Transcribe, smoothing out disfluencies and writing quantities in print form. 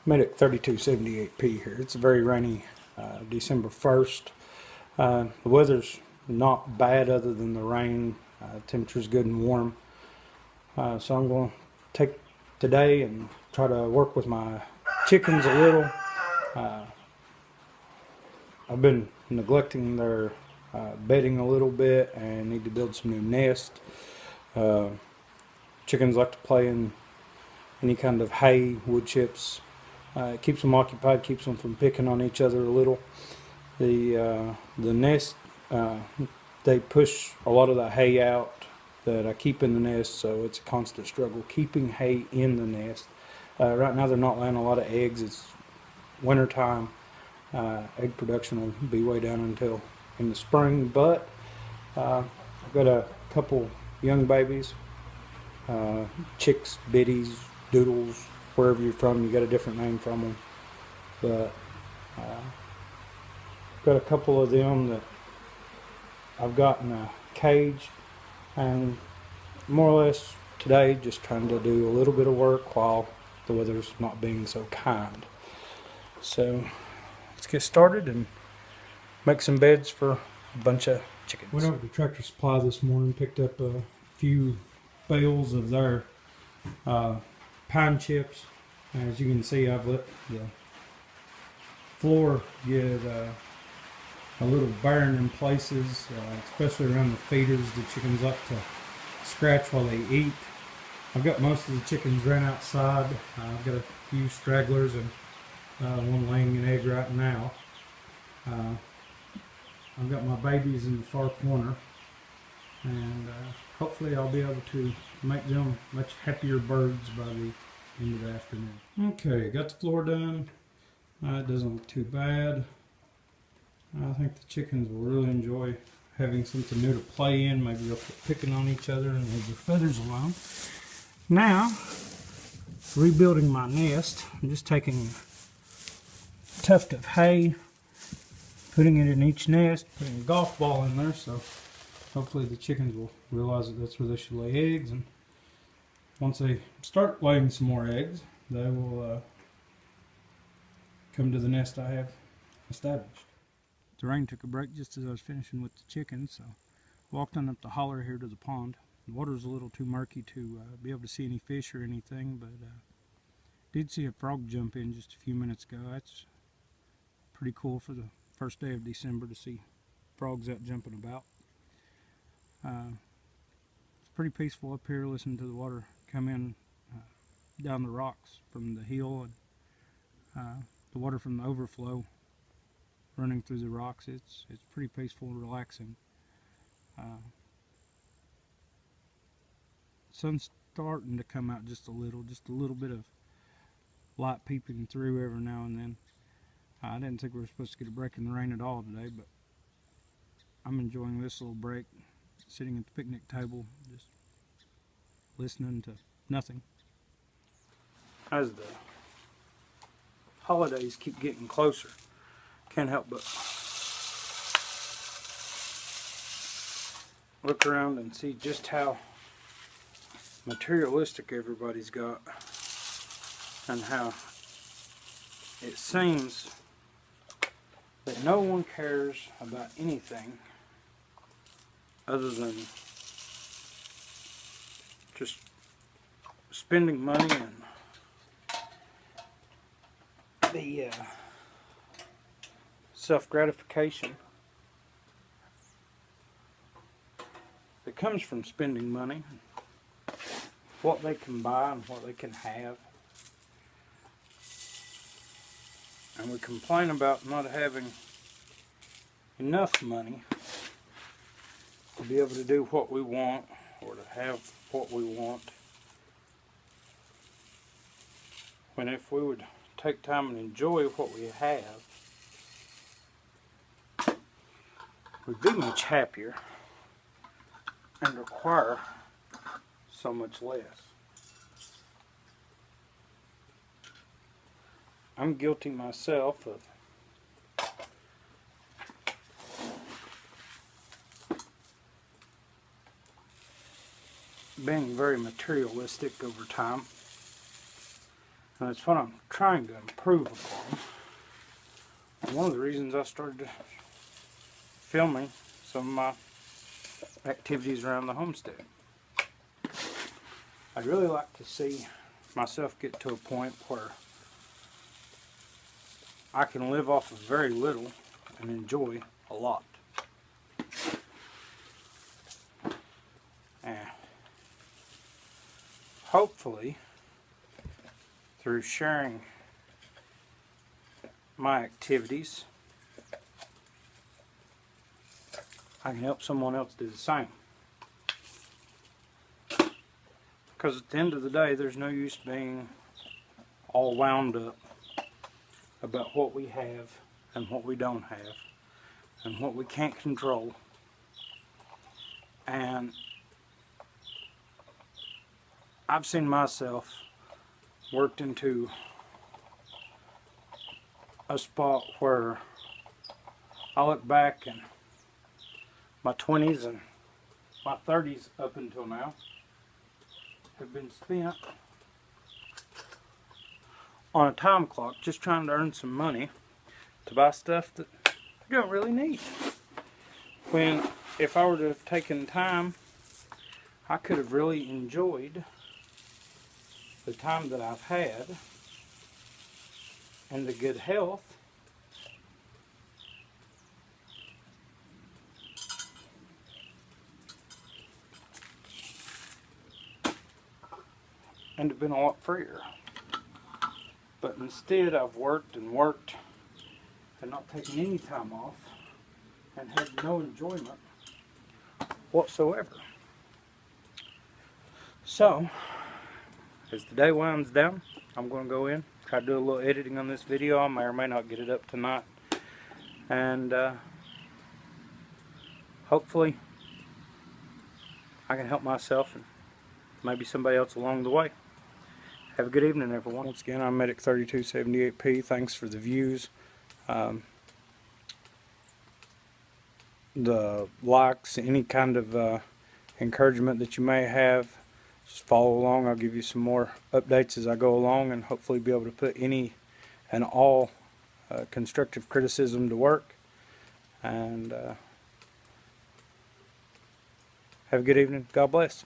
Made it 3278p here. It's a very rainy December 1st. The weather's not bad other than the rain. Temperature's good and warm. So I'm going to take today and try to work with my chickens a little. I've been neglecting their bedding a little bit and need to build some new nests. Chickens like to play in any kind of hay, wood chips. It keeps them occupied, keeps them from picking on each other a little. The nest, they push a lot of the hay out that I keep in the nest, so it's a constant struggle keeping hay in the nest. Right now they're not laying a lot of eggs. It's winter time. Egg production will be way down until in the spring, but I've got a couple young babies, chicks, biddies, doodles, wherever you're from, you got a different name from them. But got a couple of them that I've got in a cage, and more or less today just trying to do a little bit of work while the weather's not being so kind. So let's get started and make some beds for a bunch of chickens. Went over to Tractor Supply this morning, picked up a few bales of their pine chips. As you can see, I've let the floor get a little barren in places, especially around the feeders. The chickens like to scratch while they eat. I've got most of the chickens ran outside. I've got a few stragglers and one laying an egg right now. I've got my babies in the far corner, and hopefully I'll be able to make them much happier birds by the end of the afternoon. Okay, got the floor done. It doesn't look too bad. I think the chickens will really enjoy having something new to play in. Maybe they'll quit picking on each other and leave their feathers alone. Now, rebuilding my nest, I'm just taking a tuft of hay, putting it in each nest, putting a golf ball in there, so hopefully the chickens will realize that that's where they should lay eggs. And once they start laying some more eggs, they will come to the nest I have established. The rain took a break just as I was finishing with the chickens, so walked on up the holler here to the pond. The water's a little too murky to be able to see any fish or anything, but did see a frog jump in just a few minutes ago. That's pretty cool for the first day of December to see frogs out jumping about. It's pretty peaceful up here listening to the water come in down the rocks from the hill, and the water from the overflow running through the rocks. It's pretty peaceful and relaxing. Sun's starting to come out just a little bit of light peeping through every now and then. I didn't think we were supposed to get a break in the rain at all today, but I'm enjoying this little break, sitting at the picnic table, just listening to nothing. As the holidays keep getting closer, can't help but look around and see just how materialistic everybody's got, and how it seems that no one cares about anything other than just spending money and the self-gratification that comes from spending money, what they can buy and what they can have. And we complain about not having enough money to be able to do what we want or to have what we want, when if we would take time and enjoy what we have, we'd be much happier and require so much less. I'm guilty myself of being very materialistic over time. And that's what I'm trying to improve upon. And one of the reasons I started filming some of my activities around the homestead. I'd really like to see myself get to a point where I can live off of very little and enjoy a lot. And hopefully, through sharing my activities, I can help someone else do the same. Because at the end of the day, there's no use being all wound up about what we have and what we don't have and what we can't control. And I've seen myself worked into a spot where I look back and my 20s and my 30s up until now have been spent on a time clock just trying to earn some money to buy stuff that I don't really need. When if I were to have taken time, I could have really enjoyed the time that I've had and the good health and have been a lot freer. But instead I've worked and worked and not taken any time off and had no enjoyment whatsoever. So, as the day winds down, I'm going to go in, try to do a little editing on this video. I may or may not get it up tonight. And hopefully I can help myself and maybe somebody else along the way. Have a good evening, everyone. Once again, I'm Medic 3278P. Thanks for the views, the likes, any kind of encouragement that you may have. Just follow along. I'll give you some more updates as I go along and hopefully be able to put any and all constructive criticism to work. And have a good evening. God bless.